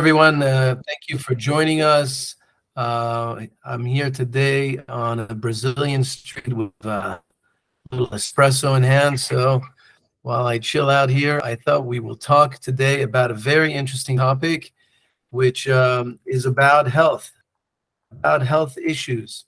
Everyone. Thank you for joining us. I'm here today on a Brazilian street with a little espresso in hand. So while I chill out here, I thought we will talk today about a very interesting topic, which is about health issues.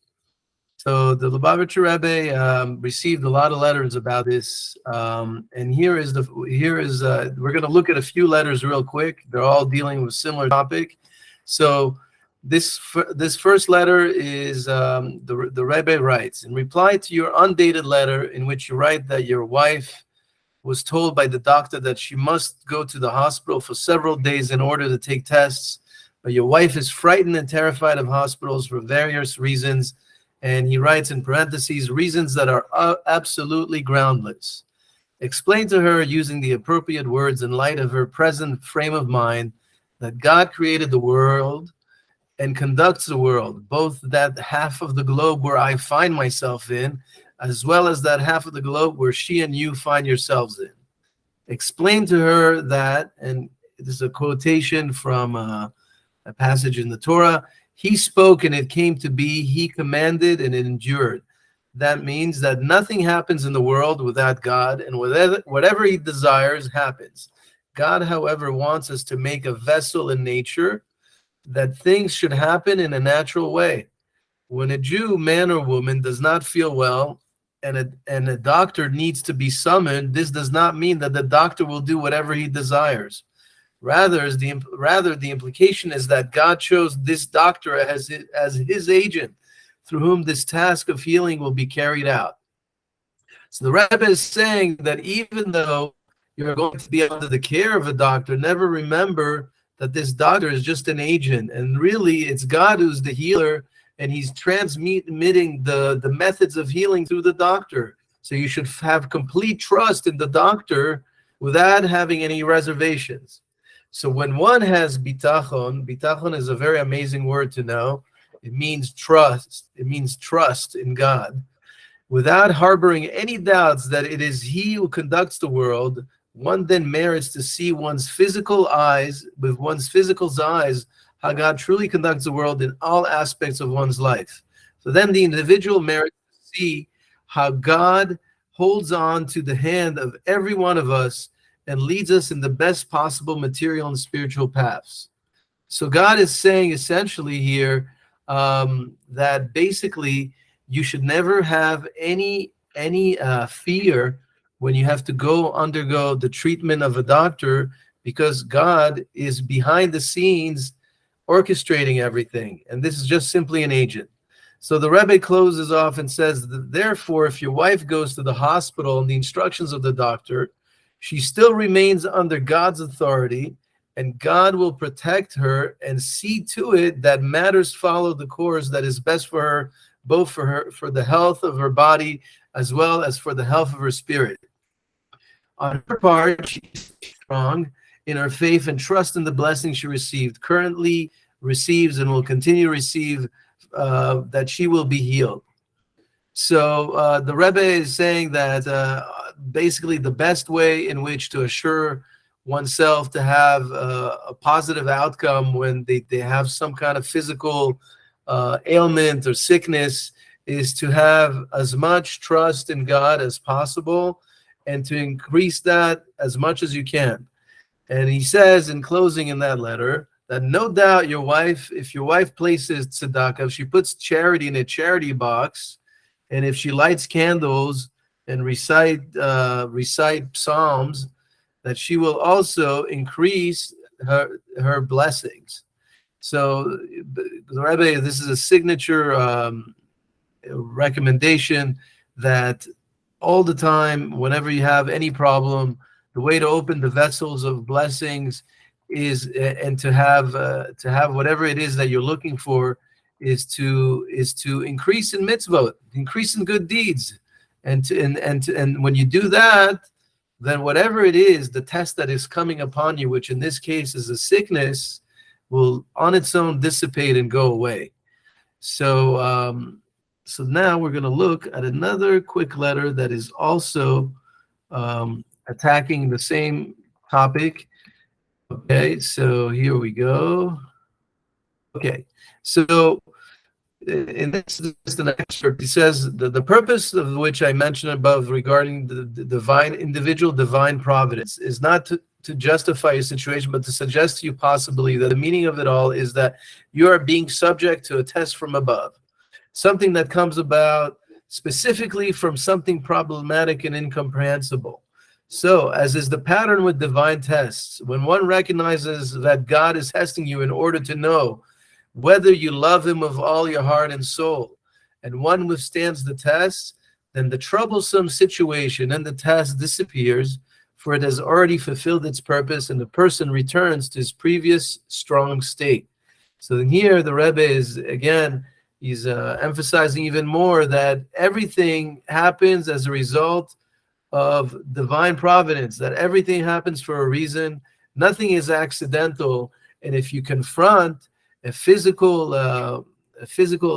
So the Lubavitcher Rebbe received a lot of letters about this, and we're going to look at a few letters real quick. They're all dealing with similar topic. So this first letter is the Rebbe writes in reply to your undated letter in which you write that your wife was told by the doctor that she must go to the hospital for several days in order to take tests, but your wife is frightened and terrified of hospitals for various reasons. And he writes in parentheses, reasons that are absolutely groundless. Explain to her using the appropriate words in light of her present frame of mind that God created the world and conducts the world, both that half of the globe where I find myself in, as well as that half of the globe where she and you find yourselves in. Explain to her that, and this is a quotation from a passage in the Torah, he spoke and it came to be, he commanded and it endured. That means that nothing happens in the world without God, and whatever he desires happens. God, however, wants us to make a vessel in nature that things should happen in a natural way. When a Jew, man or woman, does not feel well and a doctor needs to be summoned, this does not mean that the doctor will do whatever he desires. Rather, the implication is that God chose this doctor as his agent through whom this task of healing will be carried out. So the Rebbe is saying that even though you're going to be under the care of a doctor, never remember that this doctor is just an agent. And really, it's God who's the healer, and he's transmitting the methods of healing through the doctor. So you should have complete trust in the doctor without having any reservations. So when one has bitachon is a very amazing word to know. It means trust. It means trust in God. Without harboring any doubts that it is he who conducts the world, one then merits to see with one's physical eyes, how God truly conducts the world in all aspects of one's life. So then the individual merits to see how God holds on to the hand of every one of us and leads us in the best possible material and spiritual paths. So God is saying essentially here that basically you should never have any fear when you have to undergo the treatment of a doctor, because God is behind the scenes orchestrating everything, and this is just simply an agent. So the Rebbe closes off and says, therefore, if your wife goes to the hospital and the instructions of the doctor, she still remains under God's authority, and God will protect her and see to it that matters follow the course that is best for her, both for the health of her body as well as for the health of her spirit. On her part, she is strong in her faith and trust in the blessing she currently receives, and will continue to receive, that she will be healed. So the Rebbe is saying that basically the best way in which to assure oneself to have a positive outcome when they have some kind of physical ailment or sickness is to have as much trust in God as possible and to increase that as much as you can. And he says in closing in that letter that no doubt if your wife places tzedakah, if she puts charity in a charity box, and if she lights candles and recite psalms, that she will also increase her blessings. So the Rebbe, this is a signature recommendation that all the time, whenever you have any problem, the way to open the vessels of blessings is, and to have whatever it is that you're looking for, is to increase in mitzvot, increase in good deeds, and when you do that, then whatever it is, the test that is coming upon you, which in this case is a sickness, will on its own dissipate and go away. So so now we're going to look at another quick letter that is also attacking the same topic, Okay, so here we go. Okay, so in this is an excerpt. He says the purpose of which I mentioned above regarding the divine, individual divine providence is not to justify your situation, but to suggest to you possibly that the meaning of it all is that you are being subject to a test from above, something that comes about specifically from something problematic and incomprehensible. So, as is the pattern with divine tests, when one recognizes that God is testing you in order to know whether you love him with all your heart and soul, and one withstands the test, then the troublesome situation and the test disappears, for it has already fulfilled its purpose, and the person returns to his previous strong state. So then here the Rebbe is, again, he's emphasizing even more that everything happens as a result of divine providence, that everything happens for a reason, nothing is accidental, and if you confront a physical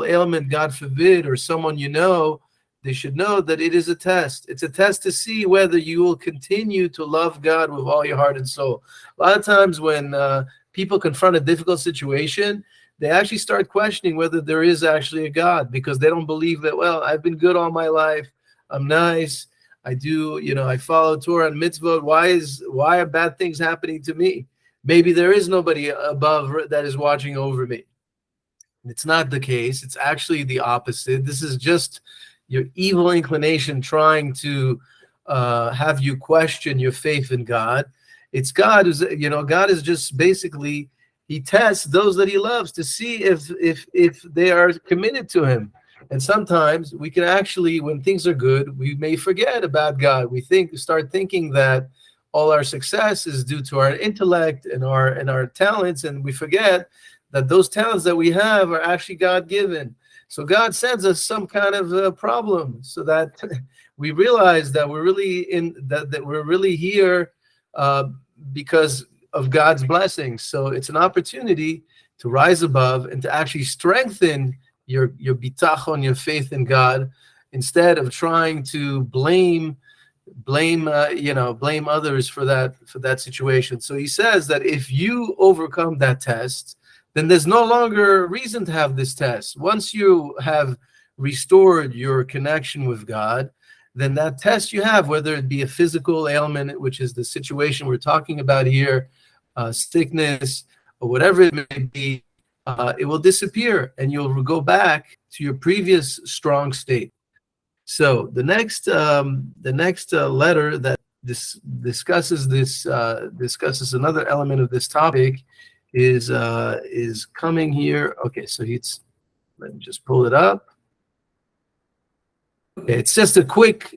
ailment, God forbid, or someone you know, they should know that it is a test. It's a test to see whether you will continue to love God with all your heart and soul. A lot of times when people confront a difficult situation, they actually start questioning whether there is actually a God, because they don't believe that, well, I've been good all my life, I'm nice, I do, I follow Torah and mitzvot. Why are bad things happening to me? Maybe there is nobody above that is watching over me. It's not the case. It's actually the opposite. This is just your evil inclination trying to have you question your faith in God. It's God who's, God is just basically, he tests those that he loves to see if they are committed to him. And sometimes we can actually, when things are good, we may forget about God. We start thinking that all our success is due to our intellect and our talents, and we forget that those talents that we have are actually God-given. So God sends us some kind of problem so that we realize that we're really that we're really here because of God's blessings. So it's an opportunity to rise above and to actually strengthen your bitachon, your faith in God, instead of trying to blame others for that situation. So he says that if you overcome that test, then there's no longer reason to have this test. Once you have restored your connection with God, then that test you have, whether it be a physical ailment, which is the situation we're talking about here, sickness, or whatever it may be, it will disappear and you'll go back to your previous strong state. So the next letter that discusses another element of this topic is coming here. Okay, so let me just pull it up. Okay, it's just a quick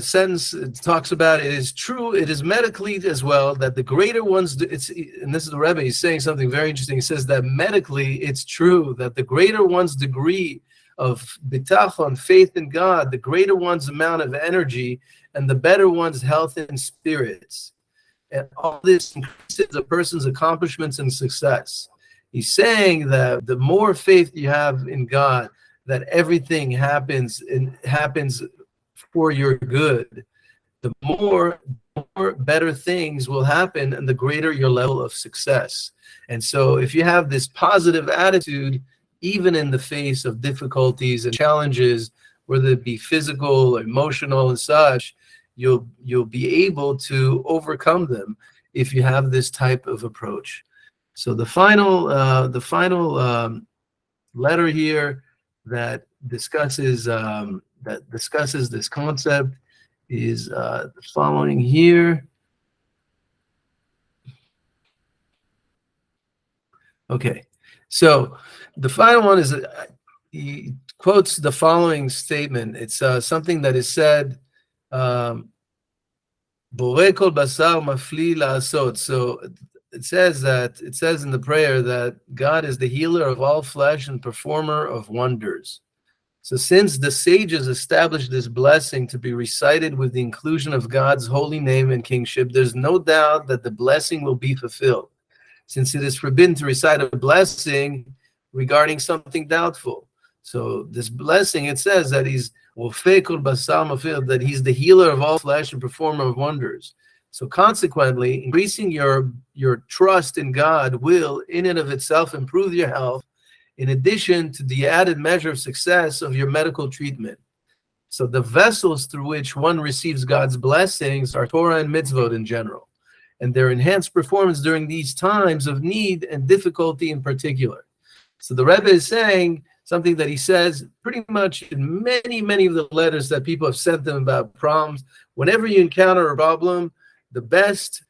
sentence. It talks about, it is true, it is medically as well, that the greater ones, and this is the Rebbe, he's saying something very interesting. He says that medically it's true that the greater one's degree of bitachon, faith in God, the greater one's amount of energy, and the better one's health and spirits. And all this increases a person's accomplishments and success. He's saying that the more faith you have in God, that everything happens for your good, the more better things will happen and the greater your level of success. And so if you have this positive attitude, even in the face of difficulties and challenges, whether it be physical or emotional and such, you'll be able to overcome them if you have this type of approach. So the final letter here that discusses this concept is the following here. Okay, so the final one is he quotes the following statement. It's something that is said, Borei kol basar mafli la'asot. So it says in the prayer that God is the healer of all flesh and performer of wonders. So since the sages established this blessing to be recited with the inclusion of God's holy name and kingship, there's no doubt that the blessing will be fulfilled, since it is forbidden to recite a blessing regarding something doubtful. So this blessing, it says that he's the healer of all flesh and performer of wonders. So consequently, increasing your trust in God will, in and of itself, improve your health, in addition to the added measure of success of your medical treatment. So the vessels through which one receives God's blessings are Torah and mitzvot in general, and their enhanced performance during these times of need and difficulty in particular. So the Rebbe is saying something that he says pretty much in many of the letters that people have sent them about problems. Whenever you encounter a problem, the best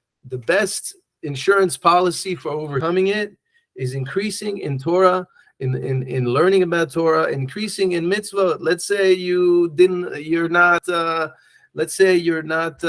insurance policy for overcoming it is increasing in Torah, in learning about Torah, increasing in mitzvot. Let's say you're not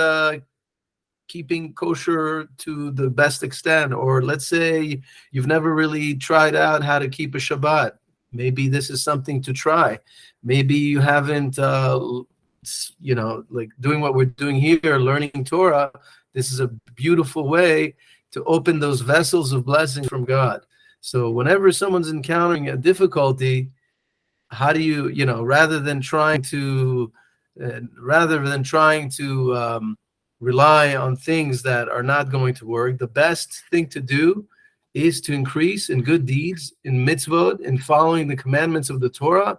keeping kosher to the best extent, or let's say you've never really tried out how to keep a Shabbat. Maybe this is something to try. Maybe you haven't, like doing what we're doing here, learning Torah. This is a beautiful way to open those vessels of blessings from God. So whenever someone's encountering a difficulty, how do you, rather than trying to rely on things that are not going to work, the best thing to do is to increase in good deeds, in mitzvot, in following the commandments of the Torah,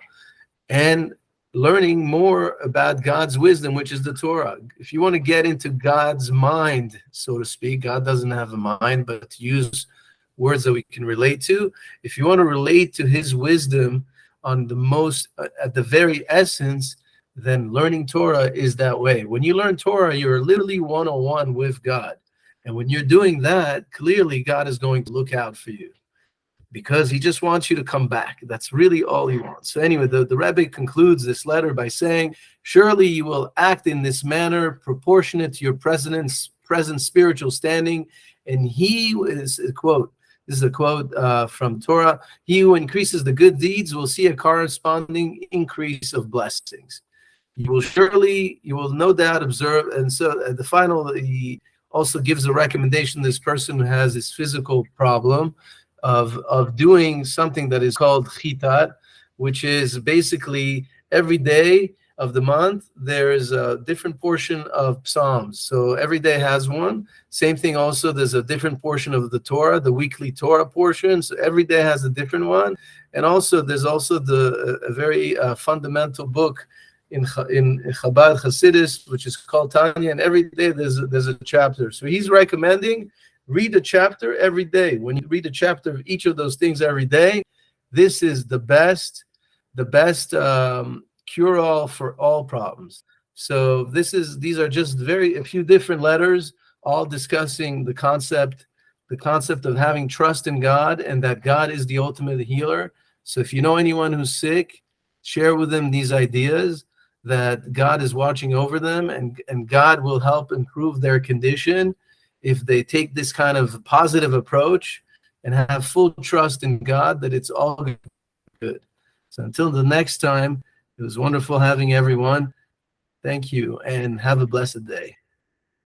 and learning more about God's wisdom, which is the Torah. If you want to get into God's mind, so to speak, God doesn't have a mind, but to use words that we can relate to. If you want to relate to his wisdom on the most, at the very essence, then learning Torah is that way. When you learn Torah, you're literally one-on-one with God. And when you're doing that, clearly God is going to look out for you, because he just wants you to come back. That's really all he wants. So anyway, the Rebbe concludes this letter by saying, surely you will act in this manner proportionate to your present spiritual standing. And he is a quote. This is a quote from Torah. He who increases the good deeds will see a corresponding increase of blessings. You will no doubt observe. And so at the final, he also gives a recommendation to this person who has this physical problem of doing something that is called chitat, which is basically every day of the month there is a different portion of Psalms. So every day has one. Same thing also, there's a different portion of the Torah, the weekly Torah portion. So every day has a different one. And also there's also a very fundamental book in Chabad Hasidus, which is called Tanya, and every day there's a chapter. So he's recommending read a chapter every day. When you read a chapter of each of those things every day, this is the best cure-all for all problems. So these are just a few different letters, all discussing the concept of having trust in God, and that God is the ultimate healer. So if you know anyone who's sick, share with them these ideas, that God is watching over them, and God will help improve their condition if they take this kind of positive approach and have full trust in God that it's all good. So until the next time, it was wonderful having everyone. Thank you, and have a blessed day.